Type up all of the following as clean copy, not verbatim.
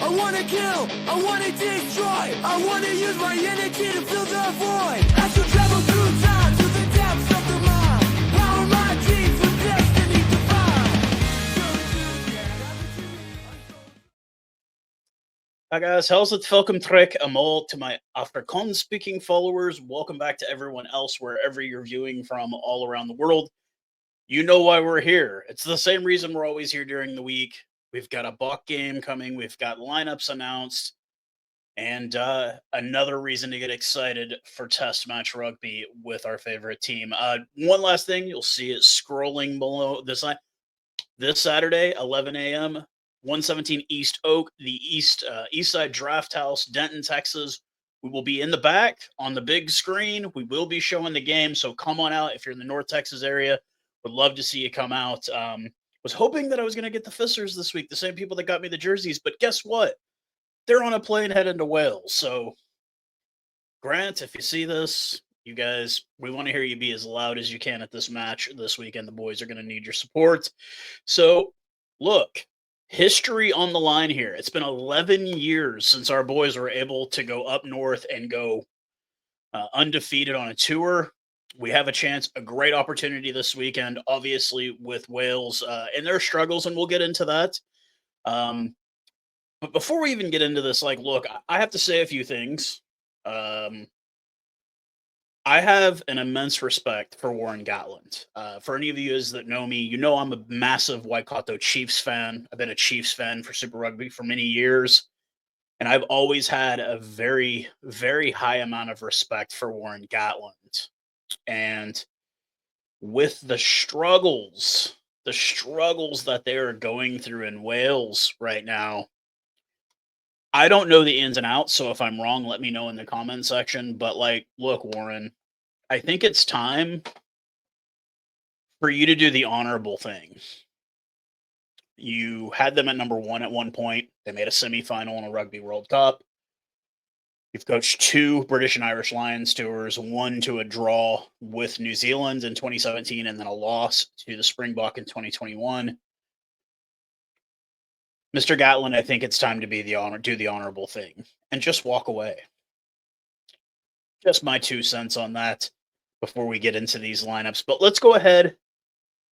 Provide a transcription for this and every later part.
I wanna kill, I wanna destroy, I wanna use my energy to fill the void. I shall travel through time to the depths of the mind. Power my dreams with destiny divine. Hi guys, Howzit welcome trek amol to my Afrikaans speaking followers. Welcome back to everyone else wherever you're viewing from all around the world. You know why we're here. It's the same reason we're always here during the week. We've got a Bok game coming, we've got lineups announced, and another reason to get excited for test match rugby with our favorite team. One last thing, you'll see it scrolling below this line. This Saturday, 11 a.m., 117 East Oak, the East Side Draft House, Denton, Texas. We will be in the back on the big screen. We will be showing the game, so come on out if you're in the North Texas area. Would love to see you come out. Was hoping that I was going to get the Fissers this week, the same people that got me the jerseys, but guess what? They're on a plane heading to Wales. So, Grant, if you see this, you guys, we want to hear you be as loud as you can at this match this weekend. The boys are going to need your support. So, look, history on the line here. It's been 11 years since our boys were able to go up north and go undefeated on a tour. We have a chance, a great opportunity this weekend, obviously, with Wales and their struggles, and we'll get into that. But before we even get into this, look, I have to say a few things. I have an immense respect for Warren Gatland. For any of you that know me, you know I'm a massive Waikato Chiefs fan. I've been a Chiefs fan for Super Rugby for many years. And I've always had a very, very high amount of respect for Warren Gatland. And with the struggles that they are going through in Wales right now, I don't know the ins and outs, so if I'm wrong, let me know in the comment section. But look, Warren, I think it's time for you to do the honorable thing. You had them at number 1 at one point. They made a semifinal in a Rugby World Cup. You've coached 2 British and Irish Lions tours, 1 to a draw with New Zealand in 2017, and then a loss to the Springbok in 2021. Mr. Gatland, I think it's time to do the honorable thing and just walk away. Just my 2 cents on that before we get into these lineups. But let's go ahead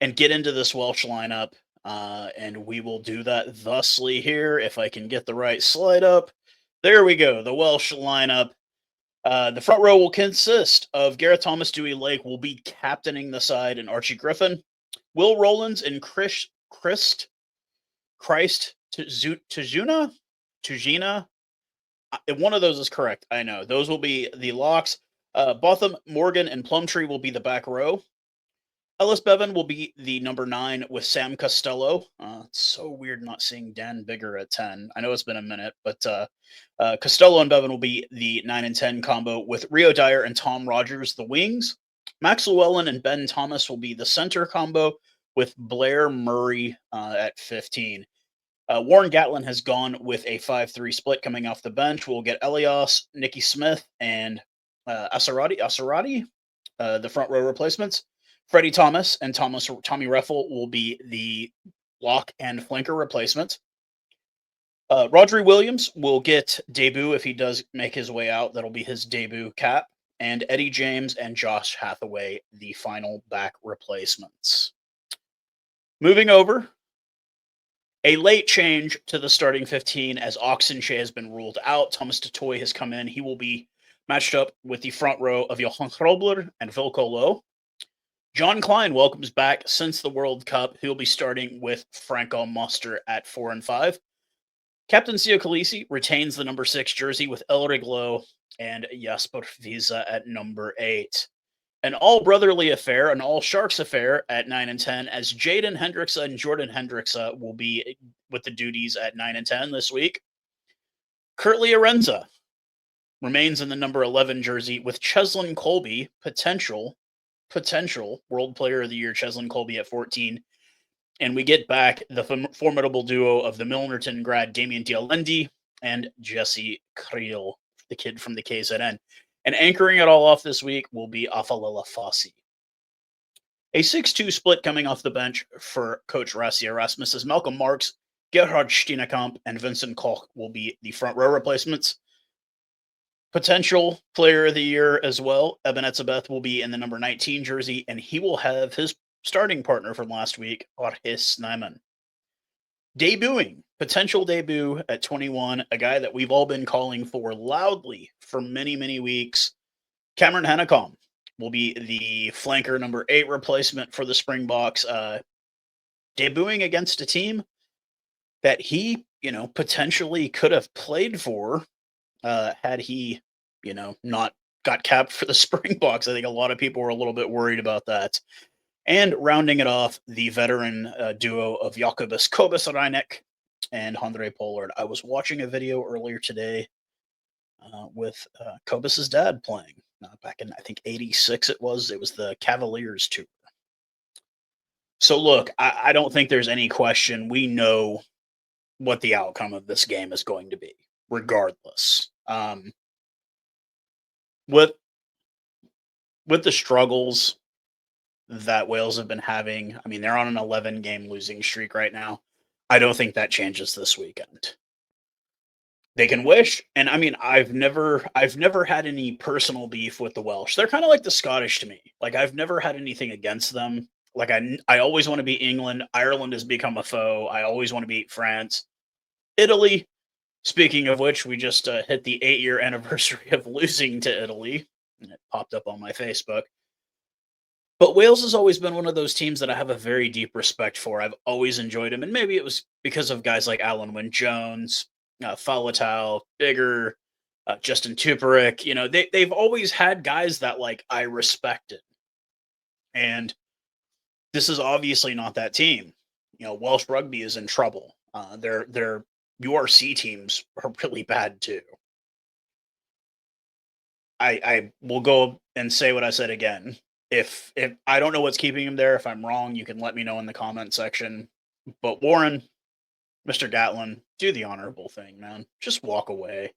and get into this Welsh lineup, and we will do that thusly here. If I can get the right slide up. There we go, the Welsh lineup. The front row will consist of Gareth Thomas, Dewey Lake will be captaining the side, and Archie Griffin. Will Rowlands and Christ Tujina. One of those is correct, I know. Those will be the locks. Botham, Morgan, and Plumtree will be the back row. Ellis Bevan will be the number 9 with Sam Costello. It's so weird not seeing Dan Bigger at 10. I know it's been a minute, but Costello and Bevan will be the 9 and 10 combo with Rio Dyer and Tom Rogers, the wings. Max Llewellyn and Ben Thomas will be the center combo with Blair Murray at 15. Warren Gatland has gone with a 5-3 split coming off the bench. We'll get Elias, Nicky Smith, and Asarati, the front row replacements. Freddie Thomas and Tommy Reffel will be the lock and flanker replacements. Rodri Williams will get debut if he does make his way out. That'll be his debut cap. And Eddie James and Josh Hathaway, the final back replacements. Moving over, a late change to the starting 15 as Oxenshea has been ruled out. Thomas Tatoy has come in. He will be matched up with the front row of Johan Grobler and Vilko Low. John Klein welcomes back since the World Cup. He'll be starting with Franco Muster at 4 and 5. Captain Sio Khaleesi retains the number 6 jersey with Elrig Low and Jasper Visa at number 8. An all-brotherly affair, an all-Sharks affair at 9 and 10, as Jaden Hendrikse and Jordan Hendrikse will be with the duties at 9 and 10 this week. Curtly Arenza remains in the number 11 jersey with Cheslin Colby, potential World Player of the Year, Cheslin Colby at 14. And we get back the formidable duo of the Milnerton grad Damien Dialendi and Jesse Creel, the kid from the KZN. And anchoring it all off this week will be Afalala Fassi. A 6-2 split coming off the bench for Coach Rassi Erasmus as Malcolm Marks Gerhard Steenekamp and Vincent Koch will be the front row replacements. Potential player of the year as well, Eben Etzebeth will be in the number 19 jersey, and he will have his starting partner from last week, Jorge Snyman. Debuting, potential debut at 21, a guy that we've all been calling for loudly for many, many weeks. Cameron Hennecom will be the flanker number 8 replacement for the Springboks, debuting against a team that he, potentially could have played for had he, not got capped for the Springboks. I think a lot of people were a little bit worried about that. And rounding it off, the veteran duo of Jakobus Kobus-Reinek and Andre Pollard. I was watching a video earlier today with Kobus's dad playing back in, I think, 86 it was. It was the Cavaliers tour. So, look, I don't think there's any question. We know what the outcome of this game is going to be, regardless. With the struggles that Wales have been having, I mean, they're on an 11-game losing streak right now. I don't think that changes this weekend. They can wish, and I mean, I've never had any personal beef with the Welsh. They're kind of like the Scottish to me. Like, I've never had anything against them. Like, I always want to beat England. Ireland has become a foe. I always want to beat France. Italy, speaking of which, we just hit the 8-year anniversary of losing to Italy. And it popped up on my Facebook. But Wales has always been one of those teams that I have a very deep respect for. I've always enjoyed them. And maybe it was because of guys like Alan Wynne-Jones, Faletau, Bigger, Justin Tuparic. They've always had guys that, like, I respected. And this is obviously not that team. Welsh rugby is in trouble. Their URC teams are really bad too. I will go and say what I said again. If I don't know what's keeping him there, if I'm wrong, you can let me know in the comment section. But Warren, Mr. Gatlin, do the honorable thing, man. Just walk away.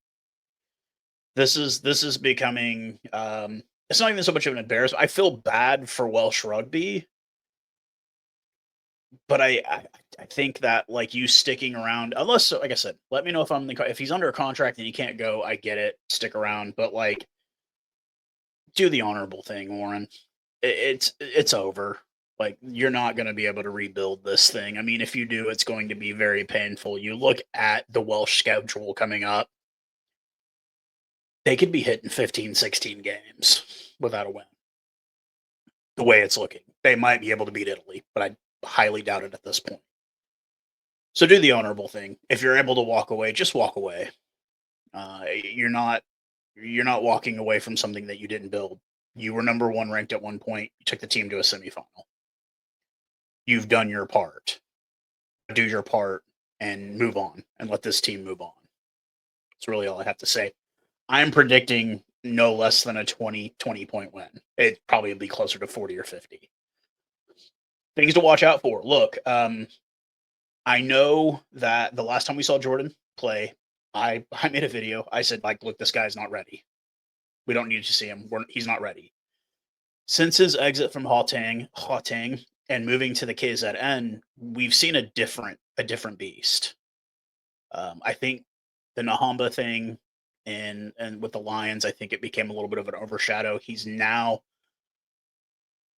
This is becoming it's not even so much of an embarrassment. I feel bad for Welsh rugby, but I think that, like, you sticking around, unless, like I said, let me know if he's under a contract and he can't go. I get it, stick around, but, like, do the honorable thing, Warren. It's over. Like, you're not going to be able to rebuild this thing. I mean, if you do, it's going to be very painful. You look at the Welsh schedule coming up, they could be hitting 15, 16 games without a win. The way it's looking, they might be able to beat Italy, but I highly doubt it at this point. So do the honorable thing. If you're able to walk away, just walk away. You're not walking away from something that you didn't build. You were number 1 ranked at one point. You took the team to a semifinal. You've done your part. Do your part and move on, and let this team move on. That's really all I have to say. I'm predicting no less than a 20 point win. It'd probably be closer to 40 or 50. Things to watch out for. Look, I know that the last time we saw Jordan play, I made a video. I said, like, look, this guy's not ready. We don't need to see him. He's not ready. Since his exit from Hauteng and moving to the KZN, we've seen a different beast. I think the Nahamba thing and with the Lions, I think it became a little bit of an overshadow. He's now,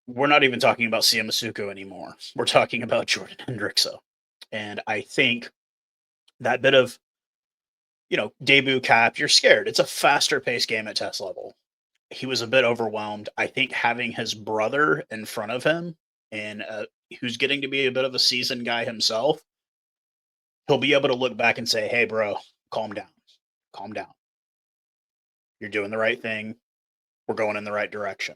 we're not even talking about Sia Masuko anymore. We're talking about Jordan Hendrikse. And I think that bit of, debut cap, you're scared. It's a faster paced game at test level. He was a bit overwhelmed. I think having his brother in front of him and who's getting to be a bit of a seasoned guy himself, he'll be able to look back and say, hey, bro, calm down. Calm down. You're doing the right thing. We're going in the right direction.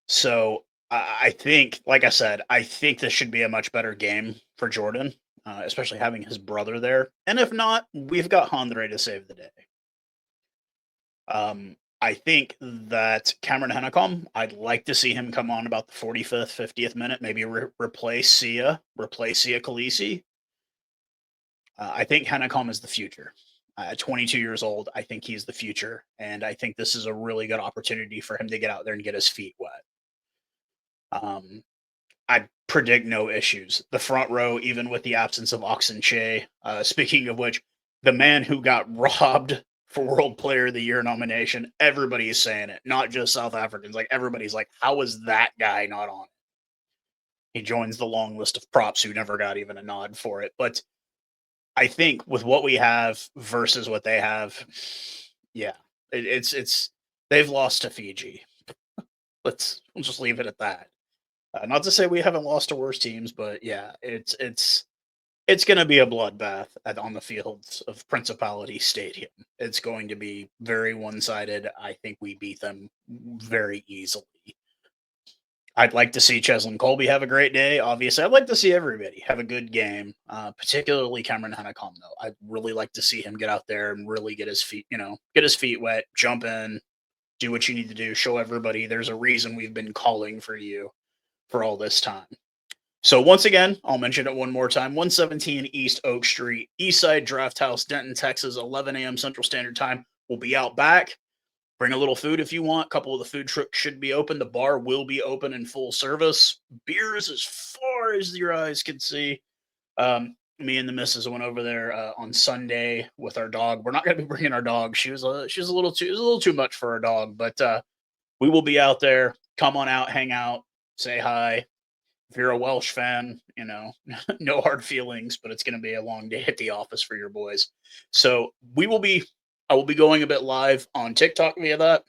So I think, like I said, I think this should be a much better game for Jordan, especially having his brother there. And if not, we've got Andre to save the day. I think that Cameron Hennecom, I'd like to see him come on about the 45th, 50th minute, maybe replace Sia Khaleesi. I think Hennecom is the future. At 22 years old, I think he's the future. And I think this is a really good opportunity for him to get out there and get his feet wet. I predict no issues. The front row, even with the absence of Oxen Che. Speaking of which, the man who got robbed for World Player of the Year nomination, everybody is saying it, not just South Africans. Like everybody's like, how is that guy not on? He joins the long list of props who never got even a nod for it. But I think with what we have versus what they have, yeah, it's they've lost to Fiji. We'll just leave it at that. Not to say we haven't lost to worse teams, but yeah, it's going to be a bloodbath on the fields of Principality Stadium. It's going to be very one-sided. I think we beat them very easily. I'd like to see Cheslin Colby have a great day. Obviously, I'd like to see everybody have a good game, particularly Cameron Hanekom, though. I'd really like to see him get out there and really get his feet, get his feet wet, jump in, do what you need to do, show everybody there's a reason we've been calling for you for all this time. So once again, I'll mention it one more time, 117 East Oak Street, Eastside Draft House, Denton, Texas, 11 a.m. Central Standard Time. We'll be out back. Bring a little food if you want. A couple of the food trucks should be open. The bar will be open in full service. Beers as far as your eyes can see. Me and the missus went over there on Sunday with our dog. We're not going to be bringing our dog. She was a little too much for our dog, but we will be out there. Come on out, hang out, say hi. If you're a Welsh fan, no hard feelings, but it's going to be a long day at the office for your boys. So I will be going a bit live on TikTok via that.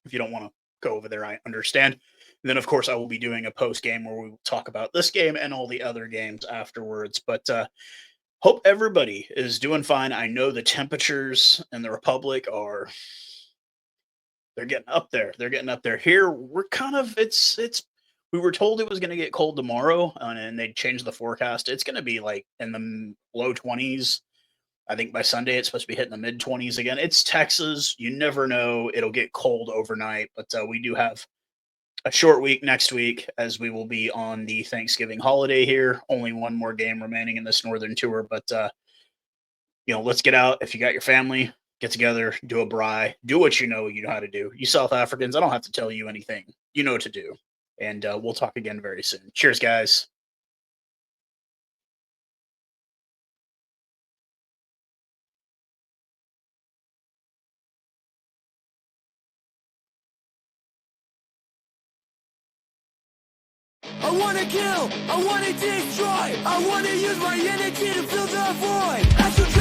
If you don't want to go over there, I understand. And then, of course, I will be doing a post game where we will talk about this game and all the other games afterwards. But hope everybody is doing fine. I know the temperatures in the Republic they're getting up there. They're getting up there. Here, we're kind of, we were told it was going to get cold tomorrow, and they changed the forecast. It's going to be like in the low 20s. I think by Sunday it's supposed to be hitting the mid 20s again. It's Texas. You never know. It'll get cold overnight, but we do have a short week next week as we will be on the Thanksgiving holiday here. Only one more game remaining in this Northern Tour, but let's get out. If you got your family, get together, do a braai, do what you know how to do. You South Africans, I don't have to tell you anything. You know what to do. And we'll talk again very soon. Cheers, guys. I wanna kill, I wanna destroy, I wanna use my energy to fill the void.